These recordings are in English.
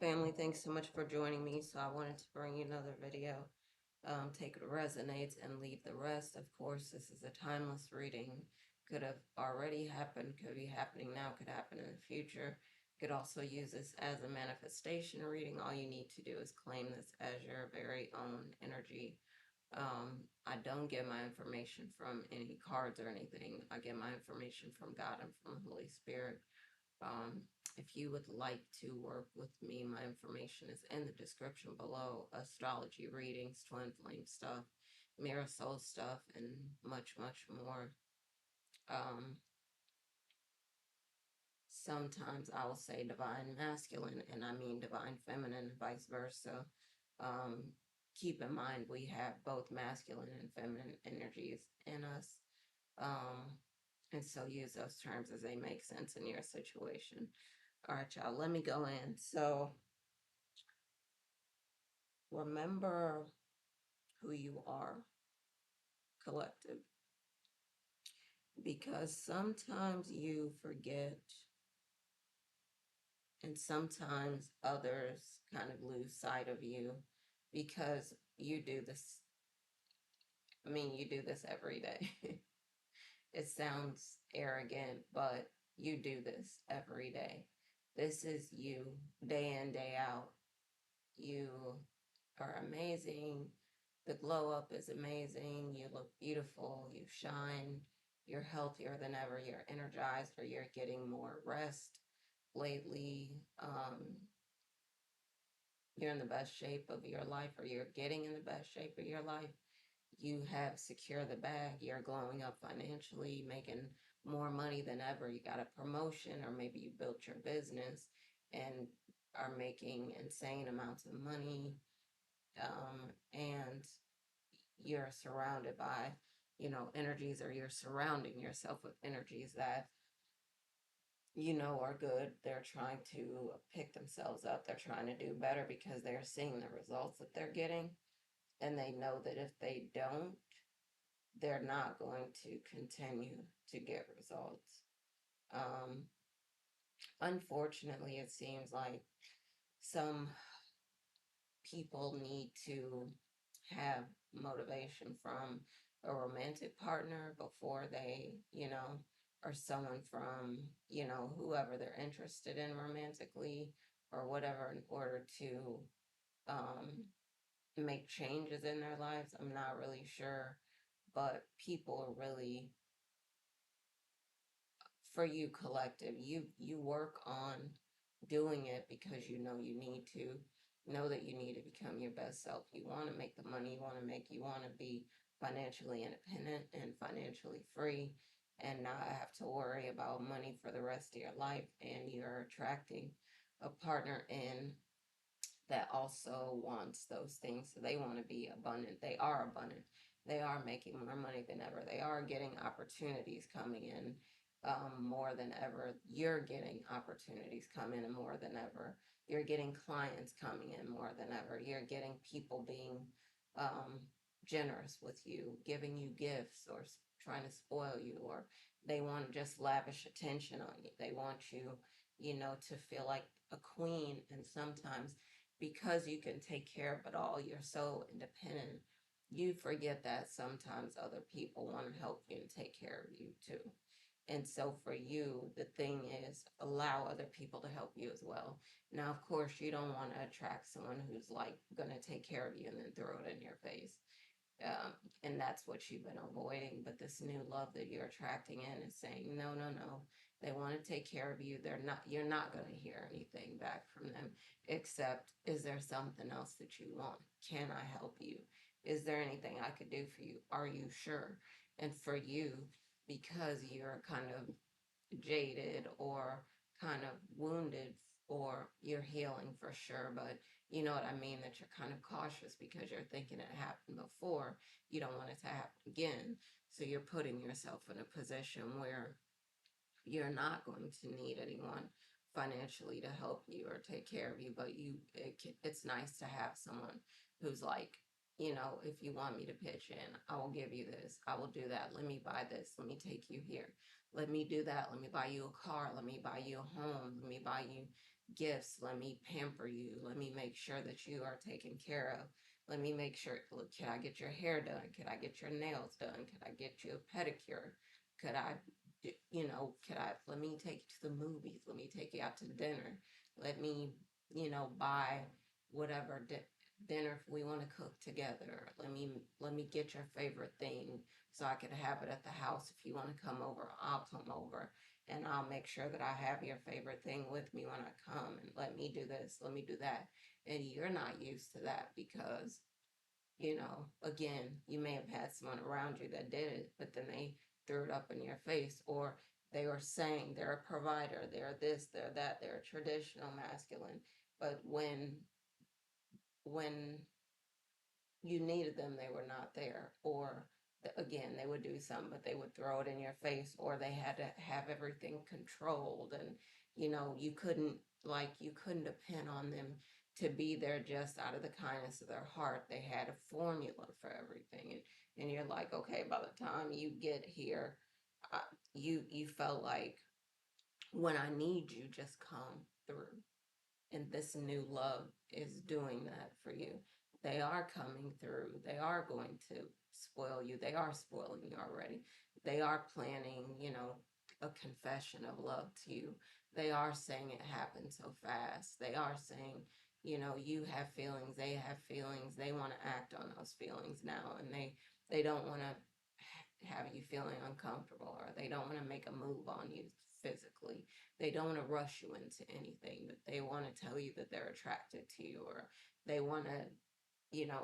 Family, thanks so much for joining me. So I wanted to bring you another video. Take what resonates and leave the rest. Of course, this is a timeless reading. Could have already happened, could be happening now, could happen in the future. Could also use this as a manifestation reading. All you need to do is claim this as your very own energy. I don't get my information from any cards or anything. I get my information from God and from the Holy Spirit. Um, if you would like to work with me, my information is in the description below. Astrology readings, twin flame stuff, mirror soul stuff, and much, much more. Um, Sometimes I will say divine masculine, and I mean divine feminine, and vice versa. Um, Keep in mind we have both masculine and feminine energies in us. Um, and so use those terms as they make sense in your situation. All right, y'all, let me go in. So remember who you are, collective, because sometimes you forget and sometimes others kind of lose sight of you because you do this. I mean, you do this every day. It sounds arrogant, but you do this every day. This is you day in, day out. You are amazing. The glow up is amazing. You look beautiful. You shine. You're healthier than ever. You're energized, or you're getting more rest lately. You're in the best shape of your life, or you're getting in the best shape of your life. You have secured the bag. You're glowing up financially, making more money than ever. You got a promotion, or maybe you built your business and are making insane amounts of money. And you're surrounded by, energies, or you're surrounding yourself with energies that are good. They're trying to pick themselves up. They're trying to do better because they're seeing the results that they're getting. And they know that if they don't, they're not going to continue to get results. Um, Unfortunately, it seems like some people need to have motivation from a romantic partner before they, or someone from, whoever they're interested in romantically or whatever, in order to um, make changes in their lives. I'm not really sure, but people really, for you, collective, you work on doing it because you need to know that you need to become your best self. You want to make the money you want to make. You want to be financially independent and financially free and not have to worry about money for the rest of your life. And you're attracting a partner in that also wants those things. So they want to be abundant. They are abundant. They are making more money than ever. They are getting opportunities coming in more than ever. You're getting opportunities coming in more than ever. You're getting clients coming in more than ever. You're getting people being um, generous with you, giving you gifts, or trying to spoil you, or they want to just lavish attention on you. They want you, to feel like a queen. And sometimes, because you can take care of it all, you're so independent, you forget that sometimes other people want to help you and take care of you too. And so for you, the thing is, allow other people to help you as well. Now, of course, you don't want to attract someone who's like going to take care of you and then throw it in your face. Um, and that's what you've been avoiding. But this new love that you're attracting in is saying, no, no, no. They want to take care of you. You're not going to hear anything back from them except, is there something else that you want? Can I help you? Is there anything I could do for you? Are you sure? And for you, because you're kind of jaded or kind of wounded, or you're healing for sure, but you know what I mean, that you're kind of cautious because you're thinking it happened before. You don't want it to happen again. So you're putting yourself in a position where you're not going to need anyone financially to help you or take care of you, but it's nice to have someone who's like, if you want me to pitch in, I will give you this, I will do that, let me buy this, let me take you here, let me do that, let me buy you a car, let me buy you a home, let me buy you gifts. Let me pamper you. Let me make sure that you are taken care of. Let me make sure, look, can I get your hair done? Could I get your nails done? Could I get you a pedicure? Could I, let me take you to the movies. Let me take you out to dinner. Let me, buy whatever dinner we want to cook together. Let me get your favorite thing so I could have it at the house. If you want to come over, I'll come over and I'll make sure that I have your favorite thing with me when I come, and let me do this, let me do that. And you're not used to that because, again, you may have had someone around you that did it, but then they threw it up in your face, or they were saying they're a provider, they're this, they're that, they're traditional masculine. But when you needed them, they were not there. Or again, they would do something, but they would throw it in your face, or they had to have everything controlled. And, you couldn't depend on them to be there just out of the kindness of their heart. They had a formula for everything. And you're like, okay, by the time you get here, uh, you felt like, when I need you, just come through. And this new love is doing that for you. They are coming through. They are going to spoil you. They are spoiling you already. They are planning, a confession of love to you. They are saying it happened so fast. They are saying, you have feelings, they have feelings. They want to act on those feelings now, and they don't want to have you feeling uncomfortable, or they don't want to make a move on you physically. They don't want to rush you into anything, but they want to tell you that they're attracted to you, or they want to,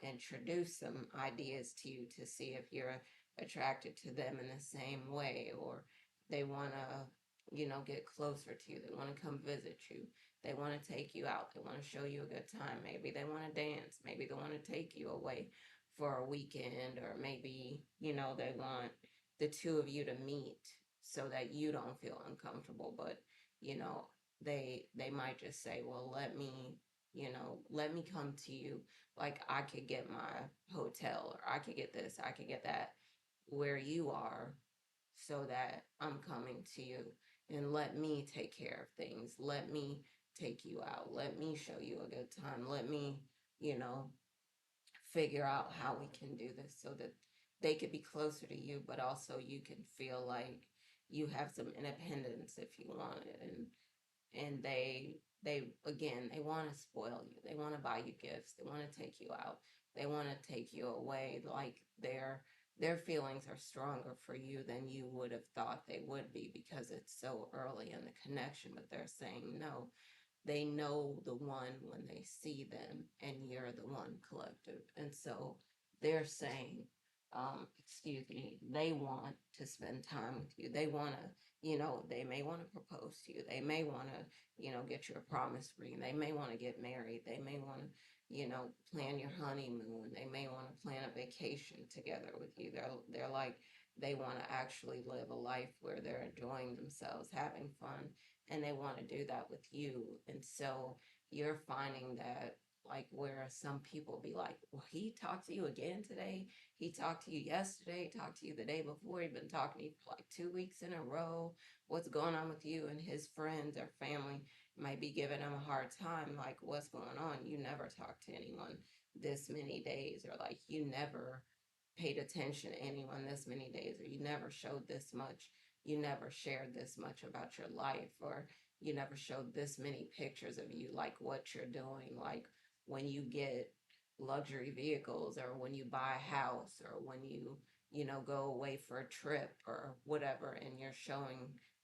introduce some ideas to you to see if you're attracted to them in the same way, or they want to, get closer to you. They want to come visit you. They want to take you out. They want to show you a good time. Maybe they want to dance. Maybe they want to take you away for a weekend, or maybe, they want the two of you to meet so that you don't feel uncomfortable. But, you know, they might just say, well, let me come to you. Like, I could get my hotel, or I could get this, I could get that where you are, so that I'm coming to you, and let me take care of things. Let me take you out. Let me show you a good time. Let me, you know, figure out how we can do this so that they could be closer to you, but also you can feel like you have some independence if you want it. And they again, they want to spoil you. They want to buy you gifts. They want to take you out. They want to take you away. Like, their feelings are stronger for you than you would have thought they would be, because it's so early in the connection. But they're saying no. They know the one when they see them, and you're the one collective. And so they're saying, excuse me, they want to spend time with you. They want to, they may want to propose to you. They may want to, get you a promise ring. They may want to get married. They may want to, plan your honeymoon. They may want to plan a vacation together with you. They're like, they want to actually live a life where they're enjoying themselves, having fun, and they want to do that with you. And so you're finding that, like, where some people be like, well, he talked to you again today. He talked to you yesterday, talked to you the day before. He'd been talking to you for like 2 weeks in a row. What's going on with you? And his friends or family might be giving him a hard time, like, what's going on? You never talked to anyone this many days, or like, you never paid attention to anyone this many days, or you never showed this much, you never shared this much about your life, or you never showed this many pictures of you, like what you're doing, like when you get luxury vehicles, or when you buy a house, or when go away for a trip or whatever, and you're showing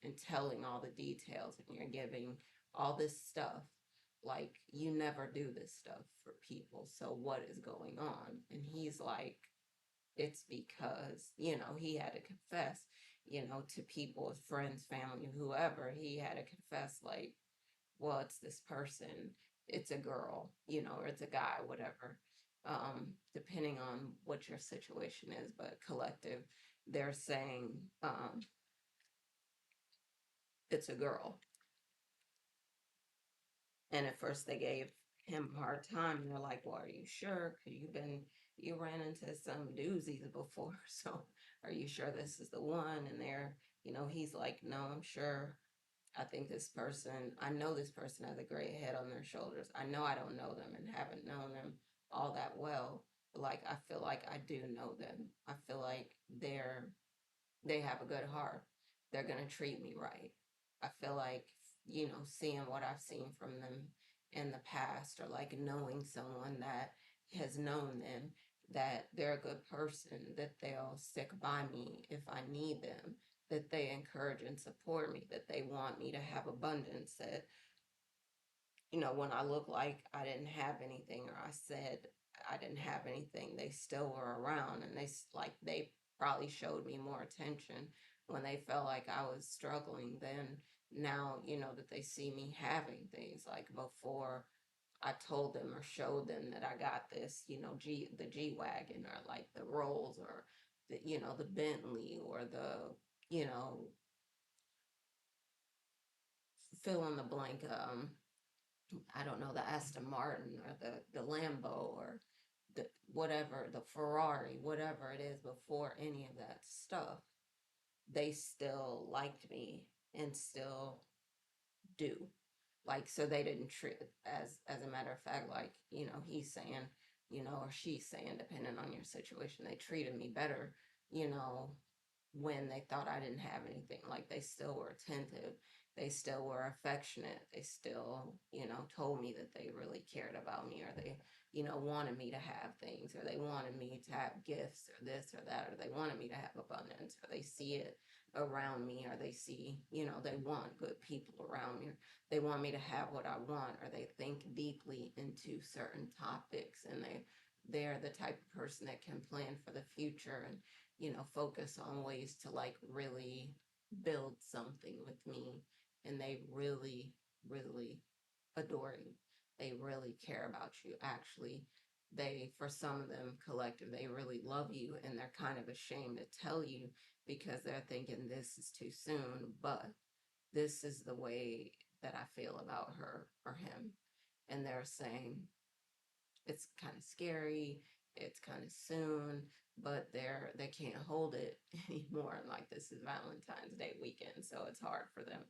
and telling all the details, and you're giving all this stuff. Like, you never do this stuff for people, so what is going on? And he's like, it's because, he had to confess, to people, friends, family, whoever. He had to confess, like, well, it's this person, it's a girl, or it's a guy, whatever. Depending on what your situation is, but collective, they're saying, it's a girl. And at first they gave him a hard time. They're like, well, are you sure? Because you ran into some doozies before. So are you sure this is the one? And he's like, no, I'm sure. I think this person, I know this person has a great head on their shoulders. I know I don't know them and haven't known them all that well. But like, I feel like I do know them. I feel like they have a good heart. They're going to treat me right. I feel like, seeing what I've seen from them in the past, or like knowing someone that has known them, that they're a good person, that they'll stick by me if I need them, that they encourage and support me, that they want me to have abundance, that when I look like I didn't have anything, or I said I didn't have anything, they still were around, and they probably showed me more attention when they felt like I was struggling than now, that they see me having things. Like before, I told them or showed them that I got this, the G Wagon, or like the Rolls, or the Bentley, or the, you know, fill in the blank, I don't know, the Aston Martin, or the Lambo, or the whatever, the Ferrari, whatever it is, before any of that stuff, they still liked me and still do. Like, so they didn't treat, as a matter of fact, like, he's saying, or she's saying, depending on your situation, they treated me better, you know, when they thought I didn't have anything. Like, they still were attentive. They still were affectionate. They still, told me that they really cared about me, or they, wanted me to have things, or they wanted me to have gifts, or this or that, or they wanted me to have abundance, or they see it around me, or they see, they want good people around me, or they want me to have what I want, or they think deeply into certain topics, and they're the type of person that can plan for the future, and focus on ways to like really build something with me. And they really, really adore you. They really care about you. Actually, for some of them, collective, they really love you, and they're kind of ashamed to tell you, because they're thinking this is too soon, but this is the way that I feel about her or him. And they're saying, it's kind of scary, it's kind of soon, but they can't hold it anymore. Like, this is Valentine's Day weekend, so it's hard for them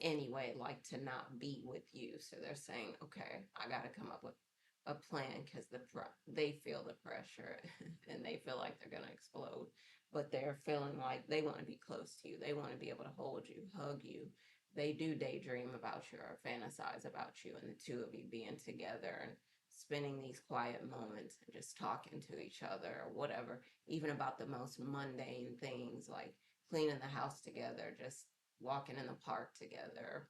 anyway, like, to not be with you. So they're saying, okay, I got to come up with a plan, because they feel the pressure and they feel like they're gonna explode, but they're feeling like they want to be close to you, they want to be able to hold you, hug you. They do daydream about you or fantasize about you, and the two of you being together and spending these quiet moments and just talking to each other, or whatever, even about the most mundane things, like cleaning the house together, just walking in the park together,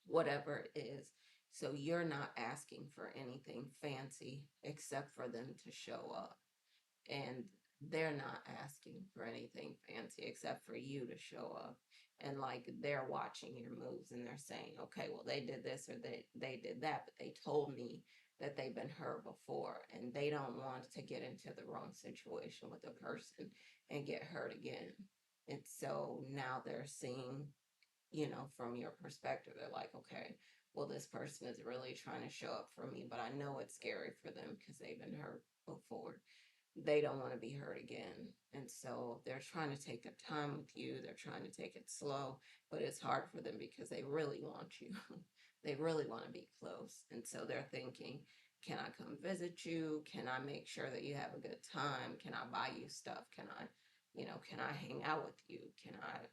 whatever it is. So you're not asking for anything fancy except for them to show up. And they're not asking for anything fancy except for you to show up. And like, they're watching your moves, and they're saying, okay, well, they did this, or they did that, but they told me that they've been hurt before, and they don't want to get into the wrong situation with a person and get hurt again. And so now they're seeing, from your perspective, they're like, okay, well, this person is really trying to show up for me, but I know it's scary for them because they've been hurt before. They don't want to be hurt again. And so they're trying to take their time with you. They're trying to take it slow, but it's hard for them because they really want you. They really want to be close. And so they're thinking, can I come visit you? Can I make sure that you have a good time? Can I buy you stuff? Can I hang out with you?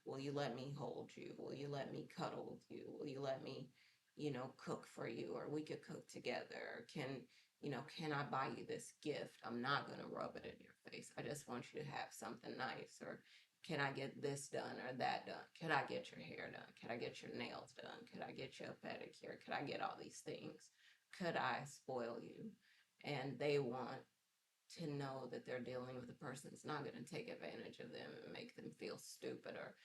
Will you let me hold you? Will you let me cuddle with you? Will you let me, cook for you? Or we could cook together. Can I buy you this gift? I'm not going to rub it in your face. I just want you to have something nice. Or can I get this done or that done? Could I get your hair done? Could I get your nails done? Could I get you a pedicure? Could I get all these things? Could I spoil you? And they want to know that they're dealing with a person that's not going to take advantage of them and make them feel stupid, or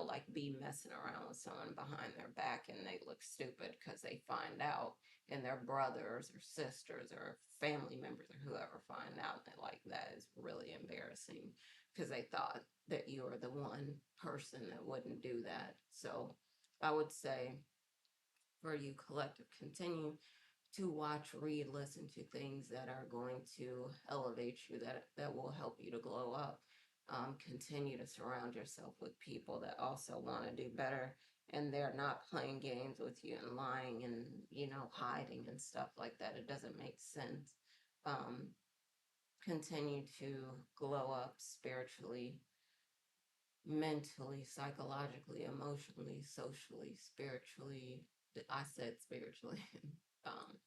like be messing around with someone behind their back and they look stupid because they find out, and their brothers or sisters or family members or whoever find out, that like, that is really embarrassing, because they thought that you were the one person that wouldn't do that. So I would say, for you, collective, continue to watch, read, listen to things that are going to elevate you, that will help you to glow up. Continue to surround yourself with people that also want to do better and they're not playing games with you and lying and, hiding and stuff like that. It doesn't make sense. Um, Continue to glow up spiritually, mentally, psychologically, emotionally, socially, spiritually. I said spiritually. um,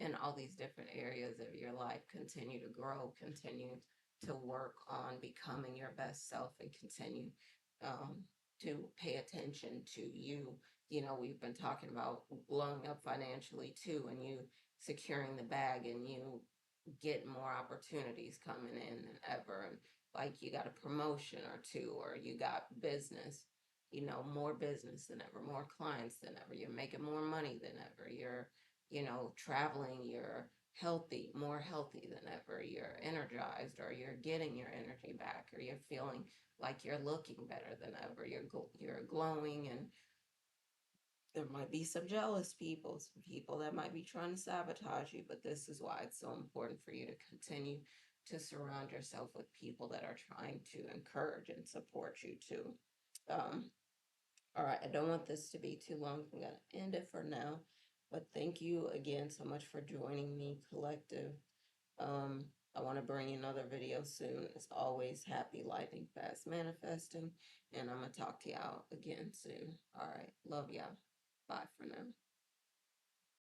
in all these different areas of your life. Continue to grow, continue to work on becoming your best self, and continue um, to pay attention to you. We've been talking about blowing up financially too, and you securing the bag, and you get more opportunities coming in than ever. And like you got a promotion or two, or you got business, more business than ever, more clients than ever. You're making more money than ever. You're traveling, you're healthy, more healthy than ever, you're energized, or you're getting your energy back, or you're feeling like you're looking better than ever, you're glowing. And there might be some jealous people, some people that might be trying to sabotage you, but this is why it's so important for you to continue to surround yourself with people that are trying to encourage and support you too. Um, all right, I don't want this to be too long. I'm going to end it for now. But thank you again so much for joining me, Collective. Um, I want to bring you another video soon. As always, happy lightning fast manifesting. And I'm going to talk to y'all again soon. All right, love y'all. Bye for now.